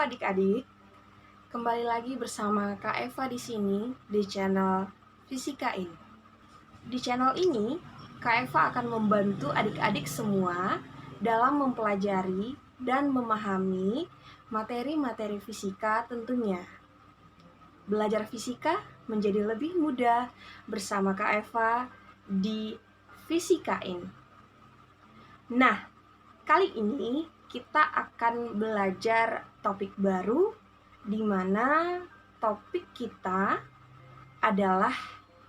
adik-adik, kembali lagi bersama Kak Eva di sini di channel Fisika ini. Di channel ini, Kak Eva akan membantu adik-adik semua dalam mempelajari dan memahami materi-materi fisika tentunya. Belajar fisika menjadi lebih mudah bersama Kak Eva di Fisika ini. Nah, kali ini kita akan belajar topik baru di mana topik kita adalah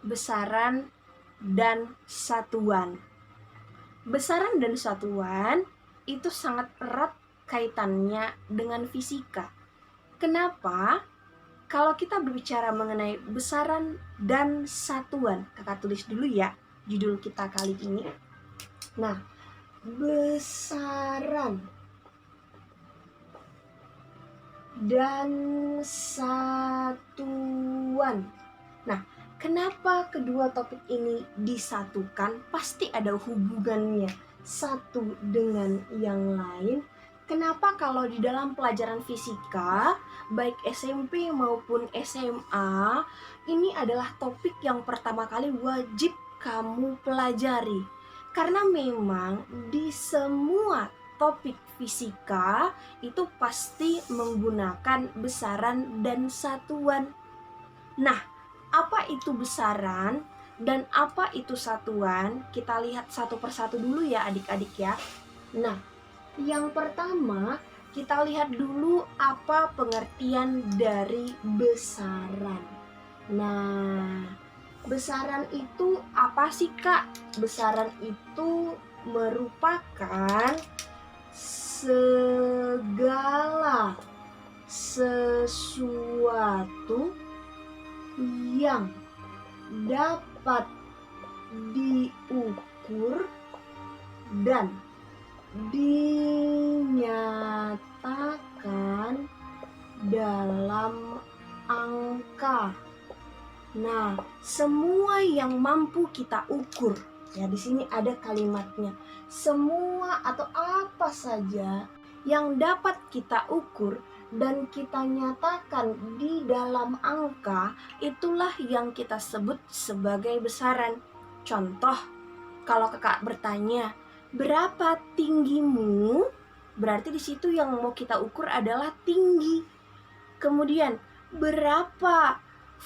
besaran dan satuan. Besaran dan satuan itu sangat erat kaitannya dengan fisika. Kenapa? Kalau kita berbicara mengenai besaran dan satuan, kakak tulis dulu ya judul kita kali ini. Nah, besaran dan satuan. Nah, kenapa kedua topik ini disatukan? Pasti ada hubungannya satu dengan yang lain. Kenapa kalau di dalam pelajaran fisika, baik SMP maupun SMA, ini adalah topik yang pertama kali wajib kamu pelajari? Karena memang di semua topik fisika itu pasti menggunakan besaran dan satuan. Nah, apa itu besaran dan apa itu satuan? Kita lihat satu persatu dulu ya adik-adik ya. Nah, yang pertama kita lihat dulu apa pengertian dari besaran. Nah, besaran itu apa sih Kak? Besaran itu merupakan segala sesuatu yang dapat diukur dan dinyatakan dalam angka. Nah, semua yang mampu kita ukur. Ya, di sini ada kalimatnya. Semua atau apa saja yang dapat kita ukur dan kita nyatakan di dalam angka, itulah yang kita sebut sebagai besaran. Contoh, kalau kakak bertanya, berapa tinggimu? Berarti di situ yang mau kita ukur adalah tinggi. Kemudian, berapa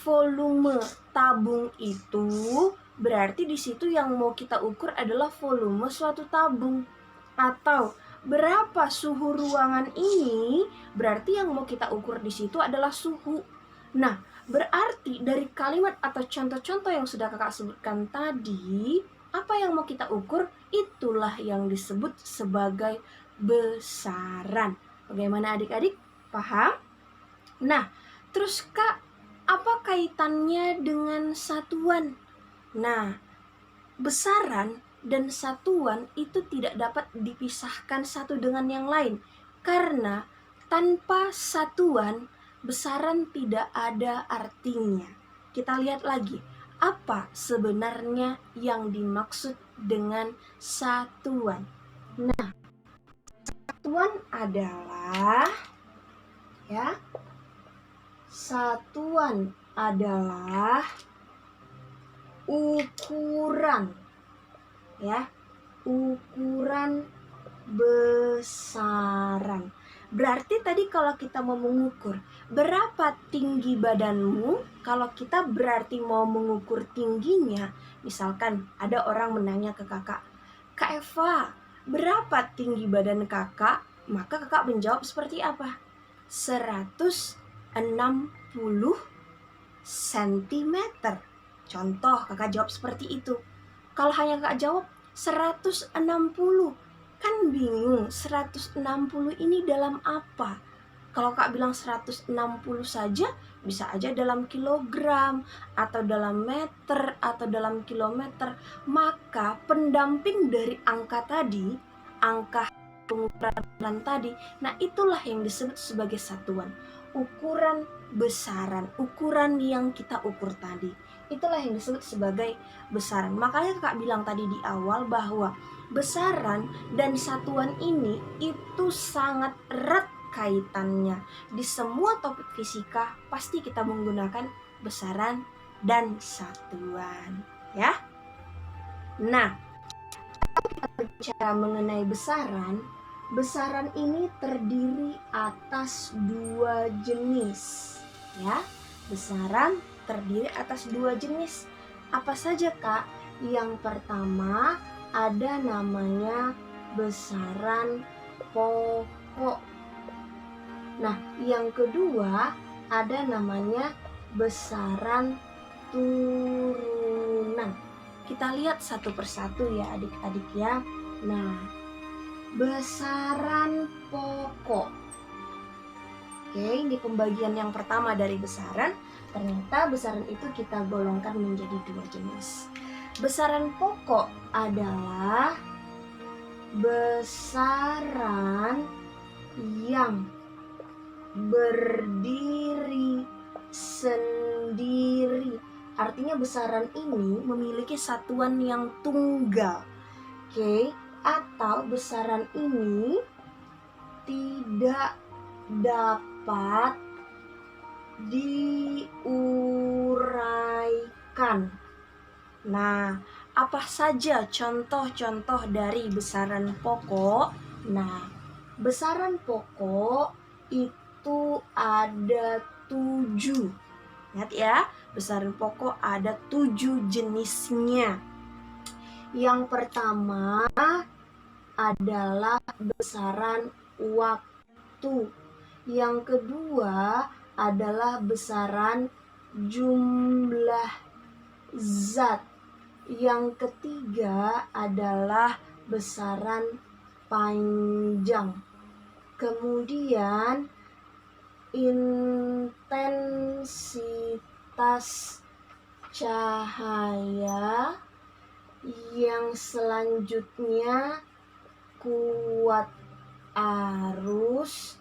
volume tabung itu? Berarti di situ yang mau kita ukur adalah volume suatu tabung. Atau berapa suhu ruangan ini? Berarti yang mau kita ukur di situ adalah suhu. Nah, berarti dari kalimat atau contoh-contoh yang sudah kakak sebutkan tadi, apa yang mau kita ukur? Itulah yang disebut sebagai besaran. Bagaimana adik-adik? Paham? Nah, terus Kak, apa kaitannya dengan satuan? Nah, besaran dan satuan itu tidak dapat dipisahkan satu dengan yang lain. Karena tanpa satuan, besaran tidak ada artinya. Kita lihat lagi, apa sebenarnya yang dimaksud dengan satuan? Nah, satuan adalah satuan adalah ukuran ukuran besaran. Berarti tadi kalau kita mau mengukur berapa tinggi badanmu, kalau kita berarti mau mengukur tingginya, misalkan ada orang menanya ke kakak, Kak Eva, berapa tinggi badan kakak? Maka kakak menjawab seperti apa? 160 cm. Contoh, kakak jawab seperti itu. Kalau hanya kakak jawab 160, kan bingung 160 ini dalam apa? Kalau kakak bilang 160 saja, bisa aja dalam kilogram, atau dalam meter, atau dalam kilometer. Maka pendamping dari angka tadi, angka pengukuran tadi, nah itulah yang disebut sebagai satuan. Ukuran besaran, ukuran yang kita ukur tadi, itulah yang disebut sebagai besaran. Makanya kakak bilang tadi di awal bahwa besaran dan satuan ini itu sangat erat kaitannya. Di semua topik fisika pasti kita menggunakan besaran dan satuan, ya. Nah, kalau kita berbicara mengenai besaran, besaran ini terdiri atas 2 jenis, ya. Besaran terdiri atas 2 jenis. Apa saja, Kak? Yang pertama ada namanya besaran pokok. Nah, yang kedua ada namanya besaran turunan. Kita lihat satu persatu ya adik-adik ya. Nah, besaran pokok. Oke, ini pembagian yang pertama dari besaran. Ternyata besaran itu kita golongkan menjadi 2 jenis. Besaran pokok adalah besaran yang berdiri sendiri. Artinya besaran ini memiliki satuan yang tunggal. Oke, atau besaran ini tidak dapat diuraikan. Nah, apa saja contoh-contoh dari besaran pokok? Nah, besaran pokok itu ada 7. Lihat ya, besaran pokok ada 7 jenisnya. Yang pertama adalah besaran waktu. Yang kedua adalah besaran jumlah zat. Yang ketiga adalah besaran panjang. Kemudian intensitas cahaya. Yang selanjutnya kuat arus,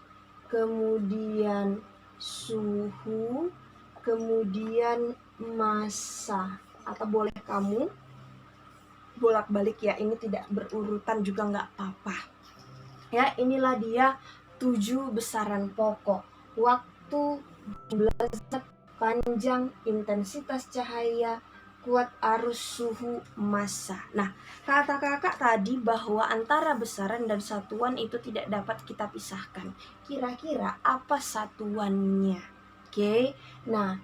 kemudian suhu, kemudian massa. Atau boleh kamu bolak-balik ya, ini tidak berurutan juga nggak apa-apa. Ya, inilah dia 7 besaran pokok. Waktu, jumlah zat, panjang, intensitas cahaya, kuat arus, suhu, massa. Nah, kata kakak tadi bahwa antara besaran dan satuan itu tidak dapat kita pisahkan. Kira-kira apa satuannya? Oke, nah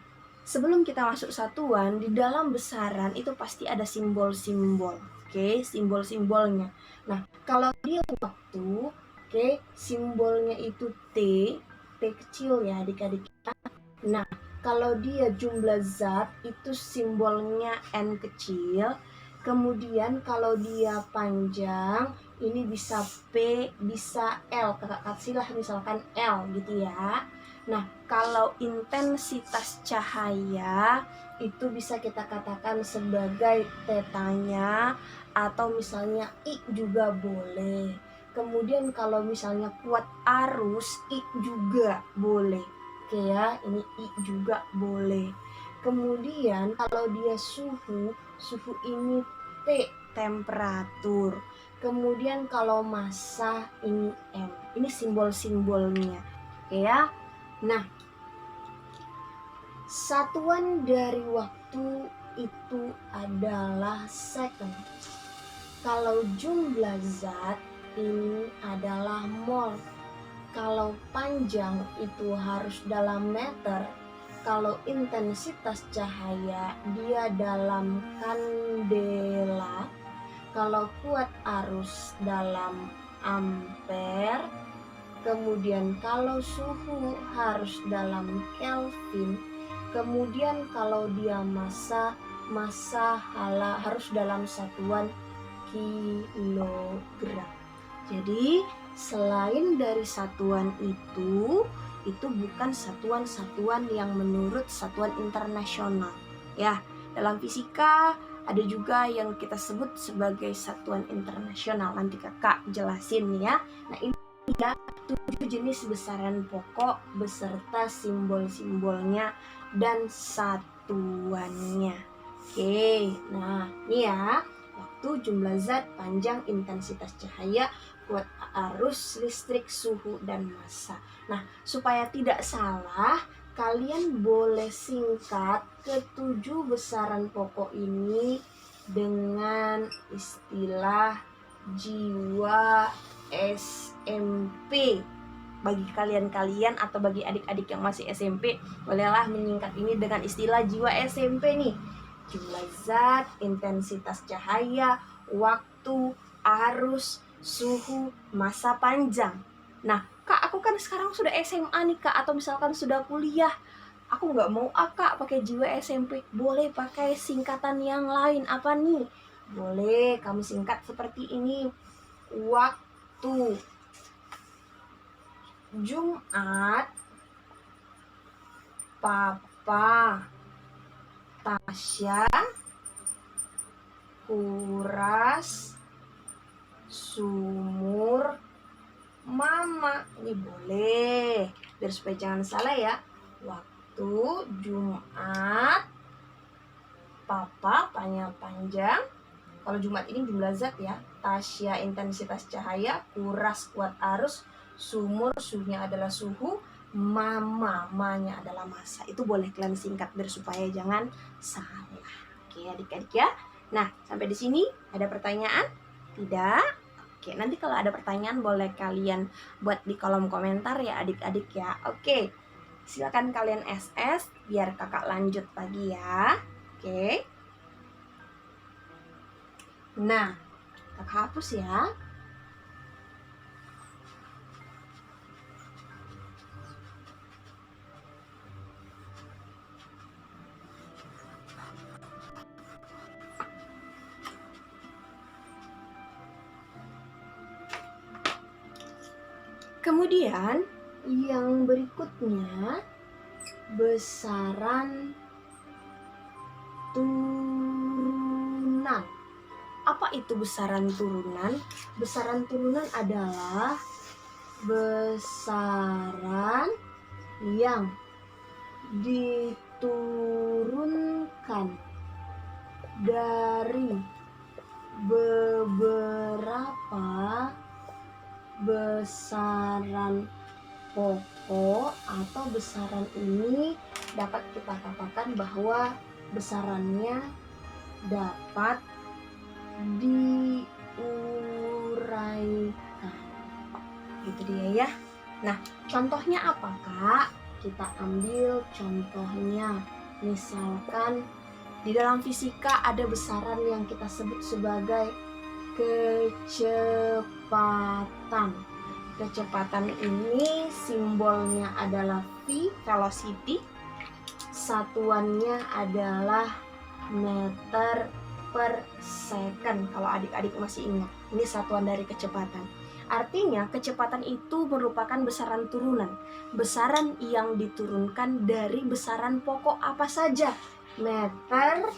sebelum kita masuk satuan, di dalam besaran itu pasti ada simbol-simbol. Oke, simbol-simbolnya. Nah, kalau dia waktu, oke, simbolnya itu T kecil ya adik-adik. Nah, kalau dia jumlah zat itu simbolnya N kecil. Kemudian kalau dia panjang ini bisa P, bisa L. Kakak kasihlah misalkan L gitu ya. Nah, kalau intensitas cahaya itu bisa kita katakan sebagai tetanya atau misalnya I juga boleh. Kemudian kalau misalnya kuat arus I juga boleh. Oke ya, ini I juga boleh. Kemudian kalau dia suhu ini T, temperatur. Kemudian kalau massa ini M. Ini simbol-simbolnya. Oke ya. Nah, satuan dari waktu itu adalah second. Kalau jumlah zat ini adalah mol. Kalau panjang itu harus dalam meter. Kalau intensitas cahaya dia dalam kandela. Kalau kuat arus dalam ampere. Kemudian kalau suhu harus dalam Kelvin. Kemudian kalau dia massa harus dalam satuan kilogram. Jadi selain dari satuan itu bukan satuan-satuan yang menurut satuan internasional. Ya, dalam fisika ada juga yang kita sebut sebagai satuan internasional. Nanti kakak jelasin ya. Nah, ini ada 7 jenis besaran pokok beserta simbol-simbolnya dan satuannya. Oke, nah ini ya. Waktu, waktu, jumlah zat, panjang, intensitas cahaya, kuat arus listrik, suhu, dan massa. Nah, supaya tidak salah, kalian boleh singkat ketujuh besaran pokok ini dengan istilah jiwa SMP. Bagi kalian-kalian atau bagi adik-adik yang masih SMP, bolehlah menyingkat ini dengan istilah jiwa SMP nih. Jumlah zat, intensitas cahaya, waktu, arus, suhu, massa panjang. Nah, Kak, aku kan sekarang sudah SMA nih, Kak, atau misalkan sudah kuliah. Aku nggak mau Kak pakai jiwa SMP. Boleh pakai singkatan yang lain. Apa nih? Boleh kamu singkat seperti ini. Waktu Jumat, Papa, Tasya, kuras, sumur, Mama. Ini boleh, biar supaya jangan salah ya. Waktu Jumat, Papa panjang. Kalau Jumat ini jumlah zat ya. Tasya intensitas cahaya, kuras kuat arus, sumur suhunya adalah suhu, mamanya adalah massa. Itu boleh kalian singkat biar supaya jangan salah. Oke adik-adik ya. Nah, sampai di sini ada pertanyaan? Tidak? Oke, nanti kalau ada pertanyaan boleh kalian buat di kolom komentar ya adik-adik ya. Oke, silakan kalian SS biar kakak lanjut lagi ya. Oke. Nah, kakak hapus ya. Kemudian yang berikutnya besaran turunan. Apa itu besaran turunan? Besaran turunan adalah besaran yang diturunkan dari beberapa besaran pokok, atau besaran ini dapat kita katakan bahwa besarannya dapat diuraikan. Gitu dia ya. Nah, contohnya apa Kak? Kita ambil contohnya. Misalkan di dalam fisika ada besaran yang kita sebut sebagai kecepatan. Kecepatan ini simbolnya adalah V, velocity. Satuannya adalah meter per second. Kalau adik-adik masih ingat, ini satuan dari kecepatan. Artinya kecepatan itu merupakan besaran turunan. Besaran yang diturunkan dari besaran pokok apa saja? Meter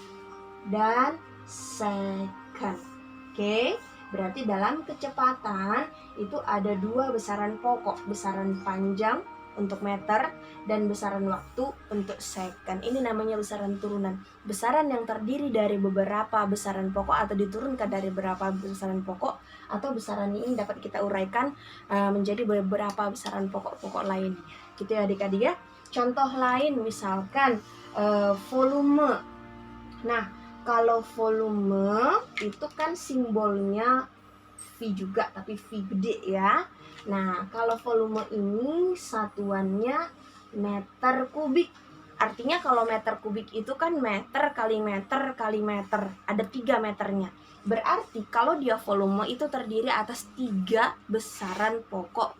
dan second. Oke, berarti dalam kecepatan itu ada dua besaran pokok, besaran panjang untuk meter dan besaran waktu untuk second. Ini namanya besaran turunan. Besaran yang terdiri dari beberapa besaran pokok atau diturunkan dari beberapa besaran pokok, atau besaran ini dapat kita uraikan menjadi beberapa besaran pokok-pokok lainnya. Gitu ya adik-adik ya. Contoh lain misalkan volume. Nah, kalau volume itu kan simbolnya V juga, tapi V gede ya. Nah, kalau volume ini satuannya meter kubik. Artinya kalau meter kubik itu kan meter kali meter kali meter. Ada 3 meternya. Berarti kalau dia volume itu terdiri atas 3 besaran pokok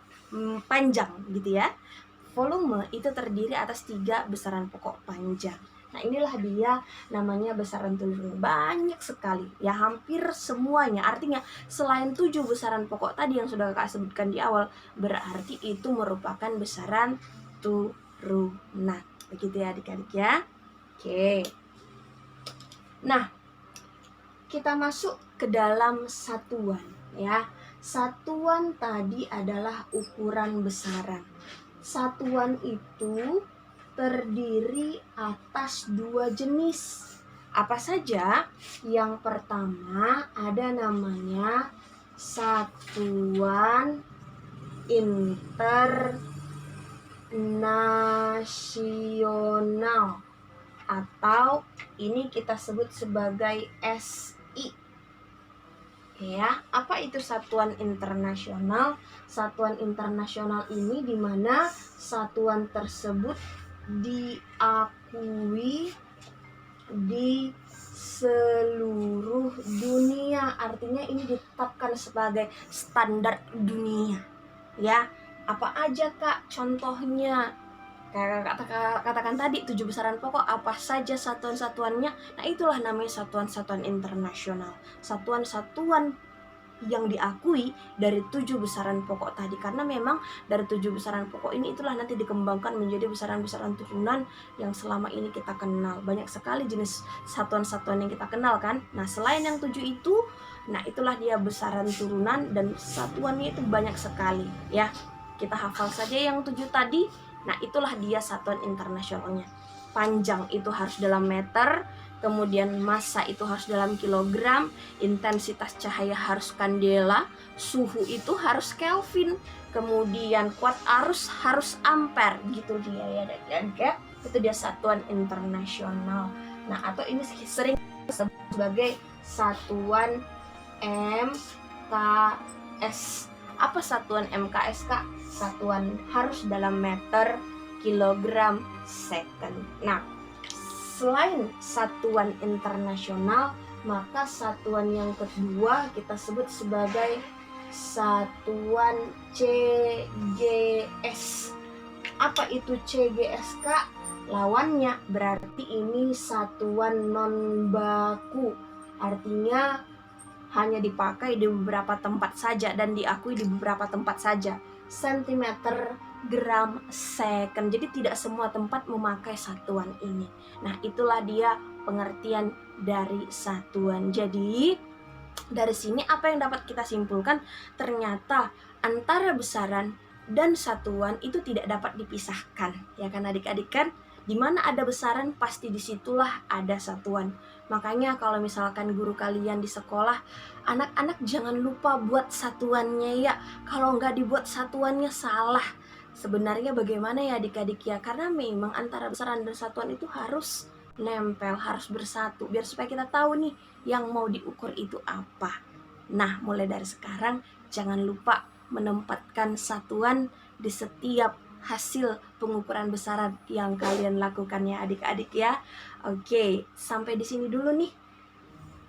panjang gitu ya. Volume itu terdiri atas 3 besaran pokok panjang. Nah, inilah dia namanya besaran turunan. Banyak sekali, ya hampir semuanya. Artinya selain 7 besaran pokok tadi yang sudah kakak sebutkan di awal, berarti itu merupakan besaran turunan. Begitu ya adik-adik ya. Oke. Nah, kita masuk ke dalam satuan ya. Satuan tadi adalah ukuran besaran. Satuan itu terdiri atas 2 jenis. Apa saja? Yang pertama ada namanya satuan internasional, atau ini kita sebut sebagai SI. Ya, apa itu satuan internasional? Satuan internasional ini di mana satuan tersebut diakui di seluruh dunia. Artinya ini ditetapkan sebagai standar dunia. Ya, apa aja Kak contohnya? Kayak katakan tadi 7 besaran pokok, apa saja satuan-satuannya? Nah, itulah namanya satuan-satuan internasional. Satuan-satuan yang diakui dari 7 besaran pokok tadi, karena memang dari 7 besaran pokok ini itulah nanti dikembangkan menjadi besaran-besaran turunan yang selama ini kita kenal. Banyak sekali jenis satuan-satuan yang kita kenal kan. Nah, selain yang 7 itu, nah itulah dia besaran turunan dan satuannya itu banyak sekali ya. Kita hafal saja yang 7 tadi. Nah, itulah dia satuan internasionalnya. Panjang itu harus dalam meter, kemudian massa itu harus dalam kilogram, intensitas cahaya harus kandela, suhu itu harus Kelvin, kemudian kuat arus harus ampere, gitu dia ya adik-adik. Itu dia satuan internasional. Nah, atau ini sering disebut sebagai satuan MKS. Apa satuan MKS Kak? Satuan harus dalam meter, kilogram, second. Nah, selain satuan internasional, maka satuan yang kedua kita sebut sebagai satuan CGS. Apa itu CGS Kak? Lawannya berarti ini satuan non baku. Artinya hanya dipakai di beberapa tempat saja dan diakui di beberapa tempat saja. Sentimeter, gram, second. Jadi tidak semua tempat memakai satuan ini. Nah, itulah dia pengertian dari satuan. Jadi dari sini apa yang dapat kita simpulkan? Ternyata antara besaran dan satuan itu tidak dapat dipisahkan. Ya kan adik-adik kan? Di mana ada besaran pasti disitulah ada satuan. Makanya kalau misalkan guru kalian di sekolah, anak-anak jangan lupa buat satuannya ya. Kalau nggak dibuat satuannya salah. Sebenarnya bagaimana ya adik-adik ya? Karena memang antara besaran dan satuan itu harus nempel, harus bersatu. Biar supaya kita tahu nih yang mau diukur itu apa. Nah, mulai dari sekarang jangan lupa menempatkan satuan di setiap hasil pengukuran besaran yang kalian lakukan ya adik-adik ya. Oke, sampai di sini dulu nih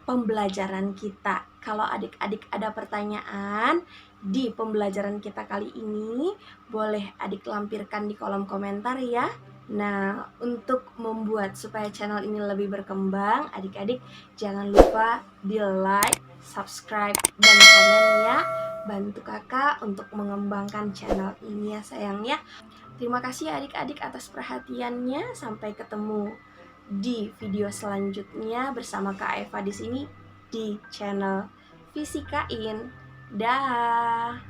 pembelajaran kita. Kalau adik-adik ada pertanyaan di pembelajaran kita kali ini, boleh adik lampirkan di kolom komentar ya. Nah, untuk membuat supaya channel ini lebih berkembang, adik-adik jangan lupa di like, subscribe, dan komen ya. Bantu kakak untuk mengembangkan channel ini ya sayang ya. Terima kasih adik-adik atas perhatiannya. Sampai ketemu di video selanjutnya bersama Kak Eva di sini di channel Fisikain. Dah.